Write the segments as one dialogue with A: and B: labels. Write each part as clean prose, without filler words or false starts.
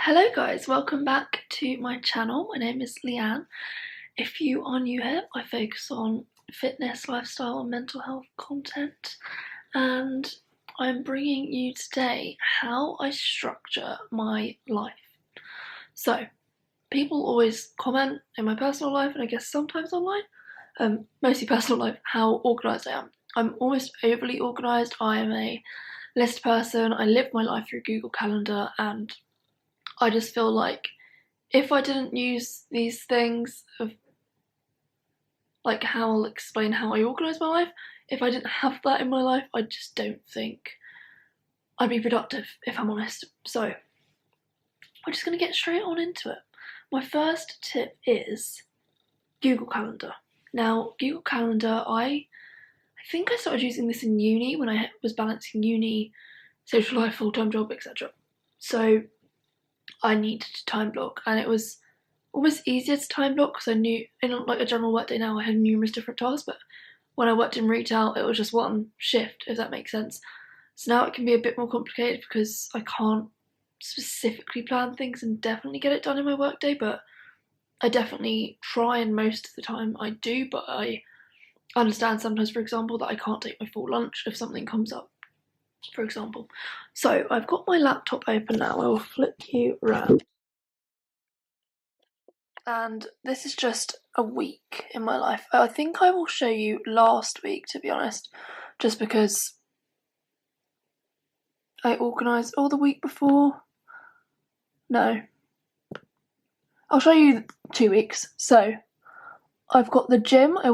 A: Hello guys, welcome back to my channel. My name is Leanne. If you are new here, I focus on fitness, lifestyle and mental health content, and I'm bringing you today how I structure my life. So, people always comment in my personal life and I guess sometimes online, mostly personal life, how organised I am. I'm almost overly organised. I am a list person. I live my life through Google Calendar, and I just feel like if I didn't use these things of like how I'll explain how I organise my life, if I didn't have that in my life, I just don't think I'd be productive, if I'm honest. So I'm just going to get straight on into it. My first tip is Google Calendar. Now, Google Calendar, I think I started using this in uni when I was balancing uni, social life, full-time job, etc. So I needed to time block, and it was almost easier to time block because I knew in like a general workday now I had numerous different tasks, but when I worked in retail it was just one shift, if that makes sense. So now it can be a bit more complicated because I can't specifically plan things and definitely get it done in my workday, but I definitely try, and most of the time I do, but I understand sometimes, for example, that I can't take my full lunch if something comes up, for example. So I've got my laptop open now. I will flip you around. And this is just a week in my life. I think I will show you last week, to be honest, just because I organised all the week before. No. I'll show you 2 weeks. So I've got the gym. I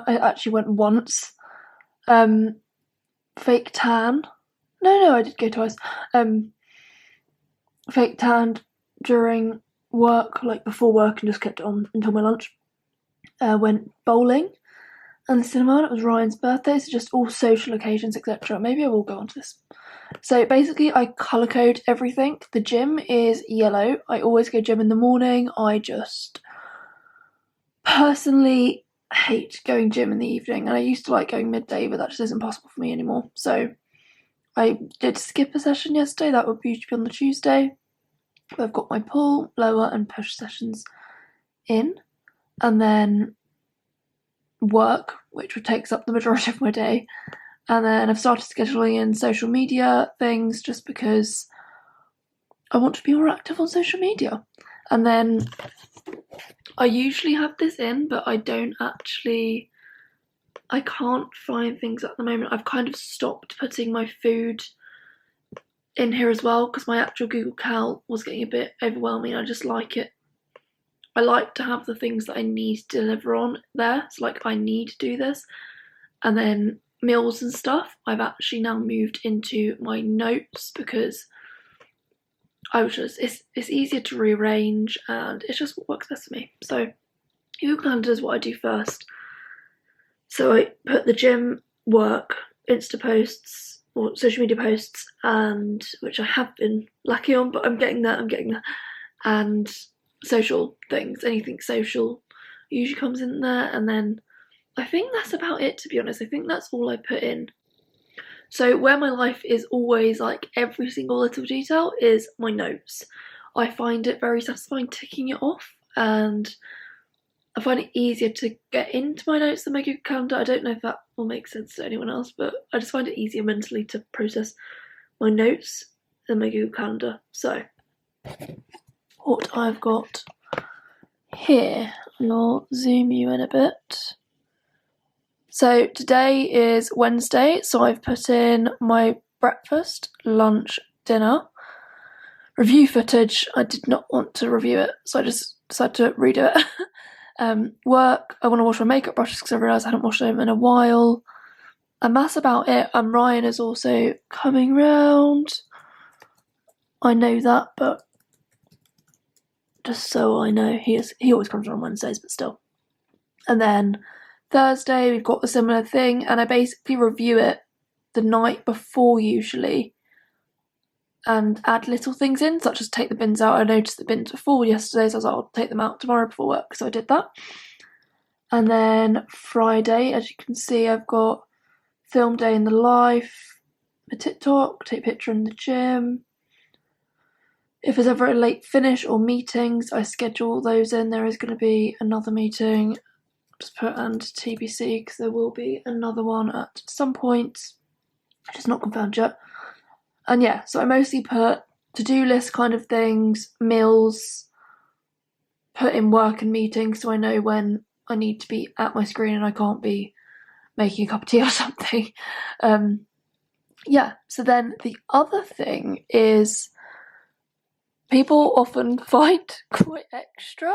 A: actually went once. Fake tan. No, I did go twice. Fake tan during work, like before work, and just kept it on until my lunch. Went bowling and the cinema. It was Ryan's birthday, so just all social occasions, etc. Maybe I will go on to this. So basically I colour code everything. The gym is yellow. I always go gym in the morning. I just personally hate going gym in the evening, and I used to like going midday, but that just isn't possible for me anymore. So I did skip a session yesterday. That would be on the Tuesday. I've got my pull, lower and push sessions in, and then work, which takes up the majority of my day. And then I've started scheduling in social media things just because I want to be more active on social media. And then I usually have this in, but I can't find things at the moment. I've kind of stopped putting my food in here as well because my actual Google Cal was getting a bit overwhelming. I just like it. I like to have the things that I need to deliver on there. So like I need to do this. And then meals and stuff, I've actually now moved into my notes because it's easier to rearrange and it's just what works best for me. So Google Calendar is what I do first. So I put the gym, work, Insta posts or social media posts, and which I have been lacking on, but I'm getting there, and social things, anything social usually comes in there. And then I think that's about it, to be honest. I think that's all I put in. So where my life is always like every single little detail is my notes. I find it very satisfying ticking it off, and I find it easier to get into my notes than my Google Calendar. I don't know if that will make sense to anyone else, but I just find it easier mentally to process my notes than my Google Calendar. So what I've got here, and I'll zoom you in a bit. So today is Wednesday, so I've put in my breakfast, lunch, dinner, review footage. I did not want to review it, so I just decided to redo it. Work, I want to wash my makeup brushes because I realised I hadn't washed them in a while. And that's about it. And Ryan is also coming round. I know that, but just so I know, he always comes on Wednesdays, but still. And then Thursday we've got a similar thing, and I basically review it the night before usually and add little things in, such as take the bins out. I noticed the bins were full yesterday, so I was like, I'll take them out tomorrow before work, so I did that. And then Friday, as you can see, I've got film day in the life, a TikTok, take a picture in the gym, if there's ever a late finish or meetings, I schedule those in. There is going to be another meeting, just put and TBC, because there will be another one at some point, which is not confirmed yet. And yeah, so I mostly put to-do list kind of things, meals, put in work and meetings so I know when I need to be at my screen and I can't be making a cup of tea or something. Yeah, so then the other thing is people often find quite extra.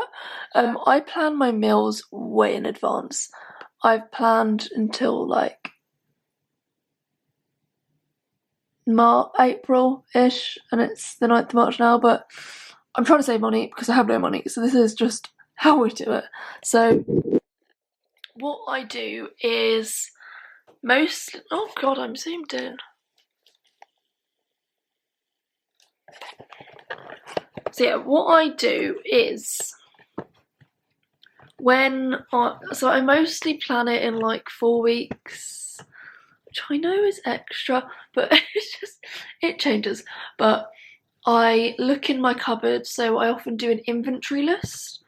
A: I plan my meals way in advance. I've planned until like April-ish, and it's the 9th of March now, but I'm trying to save money because I have no money, so this is just how we do it. So what I do is oh god, I'm zoomed in. So yeah, what I do is so I mostly plan it in like 4 weeks, which I know is extra, but it changes. But I look in my cupboard, so I often do an inventory list.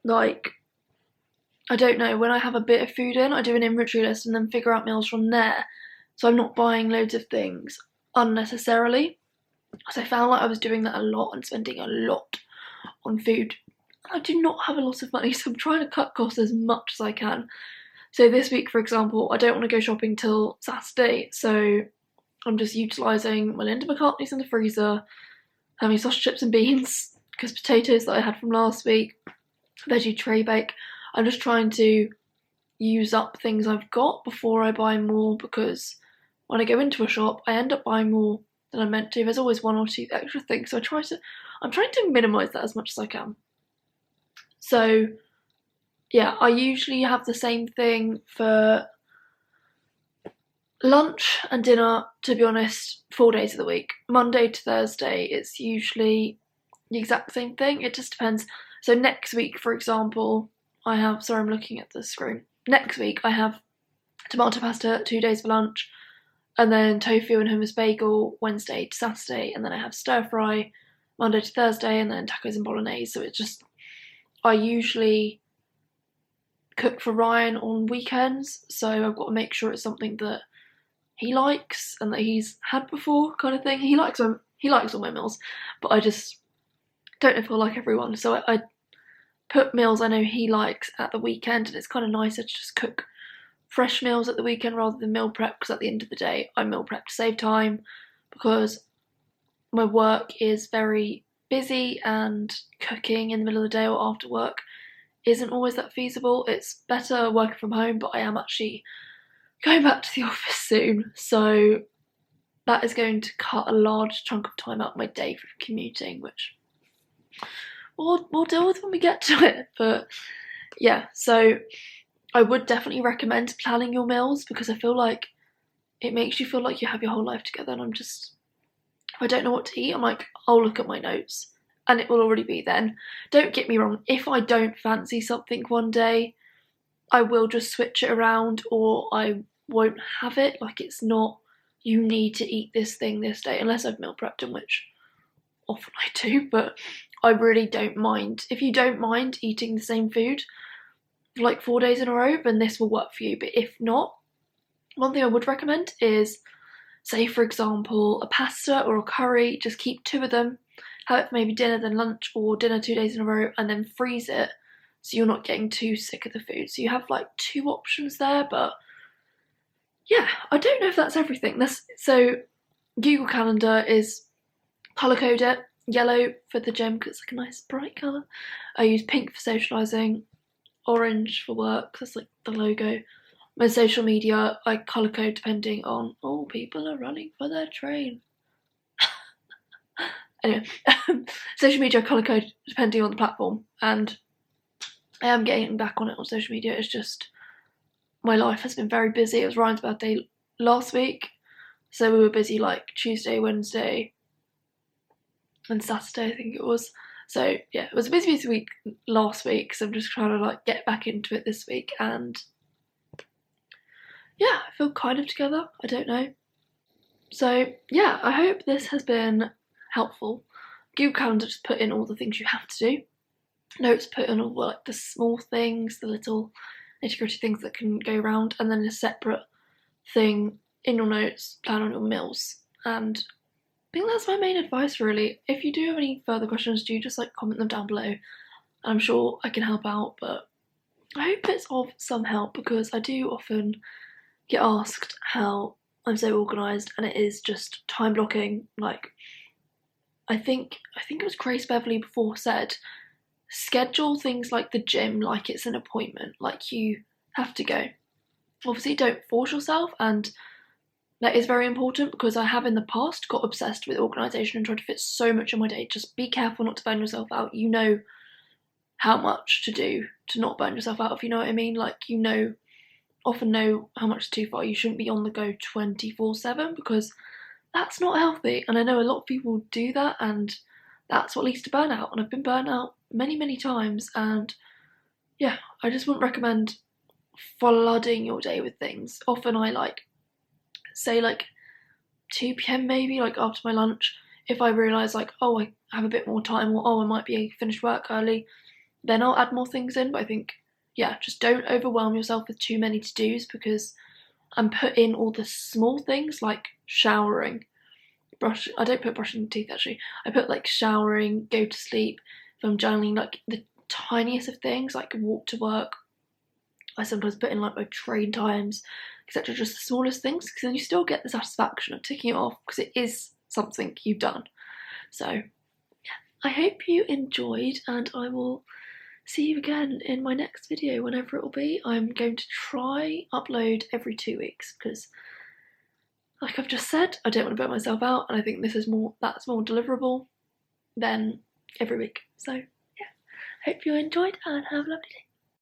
A: Like, I don't know, when I have a bit of food in, I do an inventory list and then figure out meals from there. So I'm not buying loads of things unnecessarily. So I found like I was doing that a lot and spending a lot on food. I do not have a lot of money, so I'm trying to cut costs as much as I can. So this week, for example, I don't want to go shopping till Saturday, so I'm just utilising my Linda McCartney's in the freezer, having sausage, chips and beans, because potatoes that I had from last week, veggie tray bake. I'm just trying to use up things I've got before I buy more, because when I go into a shop, I end up buying more than I'm meant to. There's always one or two extra things, so I'm trying to minimise that as much as I can. So yeah, I usually have the same thing for lunch and dinner, to be honest, 4 days of the week. Monday to Thursday, it's usually the exact same thing. It just depends. So next week, for example, I'm looking at the screen. Next week, I have tomato pasta 2 days for lunch, and then tofu and hummus bagel Wednesday to Saturday, and then I have stir fry Monday to Thursday, and then tacos and bolognese. So it's just, I usually cook for Ryan on weekends, so I've got to make sure it's something that he likes and that he's had before, kind of thing. He likes all my meals, but I just don't know if I like everyone. So I put meals I know he likes at the weekend, and it's kind of nicer to just cook fresh meals at the weekend rather than meal prep, because at the end of the day, I meal prep to save time, because my work is very busy and cooking in the middle of the day or after work isn't always that feasible. It's better working from home, but I am actually going back to the office soon, so that is going to cut a large chunk of time out of my day for commuting, which we'll deal with when we get to it. But yeah, so I would definitely recommend planning your meals, because I feel like it makes you feel like you have your whole life together. And if I don't know what to eat, I'm like, I'll look at my notes and it will already be then. Don't get me wrong, if I don't fancy something one day, I will just switch it around, or I won't have it. Like, it's not, you need to eat this thing this day, unless I've meal prepped, in which often I do, but I really don't mind. If you don't mind eating the same food for like 4 days in a row, then this will work for you. But if not, one thing I would recommend is, say for example, a pasta or a curry, just keep 2 of them, have it for maybe dinner then lunch, or dinner 2 days in a row, and then freeze it so you're not getting too sick of the food. So you have like 2 options there. But yeah, I don't know if that's everything. So Google Calendar is colour code it, yellow for the gym because it's like a nice bright colour. I use pink for socialising, orange for work, that's like the logo. My social media, I colour code depending on, people are running for their train. Anyway, social media I colour code depending on the platform, and I am getting back on it on social media. It's just, my life has been very busy. It was Ryan's birthday last week, so we were busy like Tuesday, Wednesday, and Saturday, I think it was. So yeah, it was a busy week last week, so I'm just trying to like get back into it this week, and yeah, I feel kind of together. I don't know. So yeah, I hope this has been helpful. Google Calendar, just put in all the things you have to do. Notes, put in all like the small things, the little nitty-gritty things that can go around, and then a separate thing in your notes, plan on your meals. And I think that's my main advice really. If you do have any further questions, do just like comment them down below. I'm sure I can help out, but I hope it's of some help, because I do often get asked how I'm so organised, and it is just time blocking. Like, I think it was Grace Beverley before said, schedule things like the gym like it's an appointment, like you have to go. Obviously, don't force yourself, and that is very important, because I have in the past got obsessed with organisation and tried to fit so much in my day. Just be careful not to burn yourself out. You know how much to do to not burn yourself out, if you know what I mean. Like, you often know how much is too far. You shouldn't be on the go 24/7, because that's not healthy. And I know a lot of people do that, and that's what leads to burnout. And I've been burnt out many times, and yeah, I just wouldn't recommend flooding your day with things. Often I say 2 p.m. maybe, like after my lunch, if I realise like, oh, I have a bit more time, or oh, I might be finished work early, then I'll add more things in. But I think, yeah, just don't overwhelm yourself with too many to-dos, because I'm put in all the small things like showering, I don't put brushing teeth actually, I put like showering, go to sleep, if I'm journaling, like the tiniest of things, like walk to work. I sometimes put in like my train times, etc. Just the smallest things, because then you still get the satisfaction of ticking it off, because it is something you've done. So yeah, I hope you enjoyed, and I will see you again in my next video, whenever it will be. I'm going to try upload every 2 weeks, because like I've just said, I don't want to burn myself out, and I think that's more deliverable than every week. So yeah, hope you enjoyed, and have a lovely day.